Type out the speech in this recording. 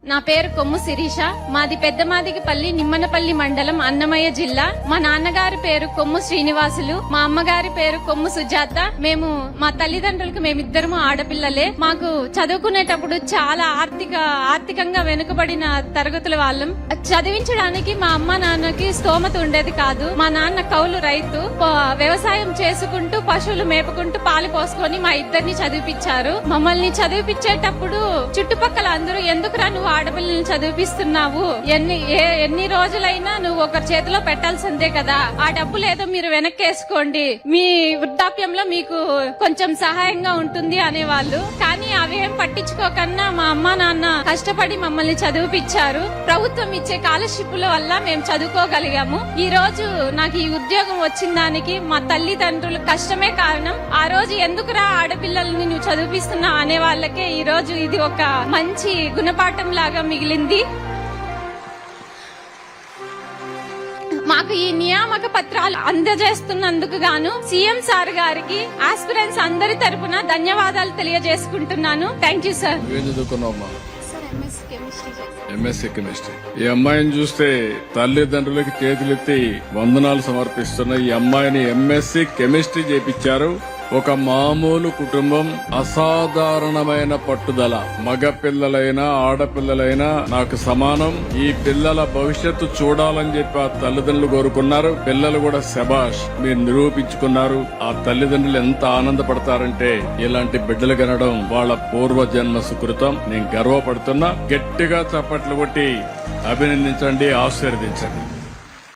నా పేరు కొమ్ము శిరీష. మాది పెద్దమాదిగిపల్లి నిమ్మనపల్లి మండలం అన్నమయ్య జిల్లా. మా నాన్నగారి పేరు కొమ్ము శ్రీనివాసులు, మా అమ్మగారి పేరు కొమ్ము సుజాత. మా తల్లిదండ్రులకు మేమిద్దరము ఆడపిల్లలే. మాకు చదువుకునేటప్పుడు చాలా ఆర్థికంగా వెనుకబడిన తరగతుల వాళ్ళం. చదివించడానికి మా అమ్మ నాన్నకి స్తోమత ఉండేది కాదు. మా నాన్న కౌలు రైతు, వ్యవసాయం చేసుకుంటూ పశువులు మేపుకుంటూ పాలు పోసుకొని మా ఇద్దరిని చదివిపించారు. మమ్మల్ని చదివిపించేటప్పుడు చుట్టుపక్కల అందరూ ఎందుకురా నువ్వు ఆడపిల్లల్ని చదివిపిస్తున్నావు, ఎన్ని రోజులైనా నువ్వు ఒకరి చేతిలో పెట్టాల్సిందే కదా, ఆ డబ్బులు ఏదో మీరు వెనక్కేసుకోండి, మీ వృద్ధాప్యంలో మీకు కొంచెం సహాయంగా ఉంటుంది అనేవాళ్ళు. కానీ అవేం పట్టించుకోకన్నా మా అమ్మా నాన్న కష్టపడి మమ్మల్ని చదివిపించారు. ప్రభుత్వం ఇచ్చే స్కాలర్షిప్ల వల్ల మేము చదువుకోగలిగాము. ఈ రోజు నాకు ఈ ఉద్యోగం వచ్చిన దానికి మా తల్లిదండ్రులు కష్టమే కారణం. ఆ రోజు ఎందుకురా ఆడపిల్లల్ని నువ్వు చదివిపిస్తున్నావు అనే వాళ్ళకే ఈ రోజు ఇది ఒక మంచి గుణపాఠం లాగా మిగిలింది. మాకు ఈ నియామక పత్రాలు అందజేస్తున్నందుకు గాను సీఎం సార్ గారికి ఆస్పిరెంట్స్ అందరి తరపున ధన్యవాదాలు తెలియజేసుకుంటున్నాను. Thank you sir. MSc chemistry. ఈ అమ్మాయిని చూస్తే తల్లిదండ్రులకి చేతులెత్తి వందనాలు సమర్పిస్తున్న ఈ అమ్మాయిని ఎంఎస్సీ కెమిస్ట్రీ చేపించారు. ఒక మామూలు కుటుంబం, అసాధారణమైన పట్టుదల. మగ పిల్లలైనా ఆడపిల్లలైనా నాకు సమానం. ఈ పిల్లల భవిష్యత్తు చూడాలని చెప్పి ఆ తల్లిదండ్రులు కోరుకున్నారు. పిల్లలు కూడా శబాష్, మీరు నిరూపించుకున్నారు. ఆ తల్లిదండ్రులు ఎంత ఆనందపడతారంటే ఇలాంటి బిడ్డలు కనడం వాళ్ళ పూర్వజన్మ సుకృతం. నేను గర్వపడుతున్నా. గట్టిగా చప్పట్లు కొట్టి అభినందించండి, ఆశీర్వదించండి.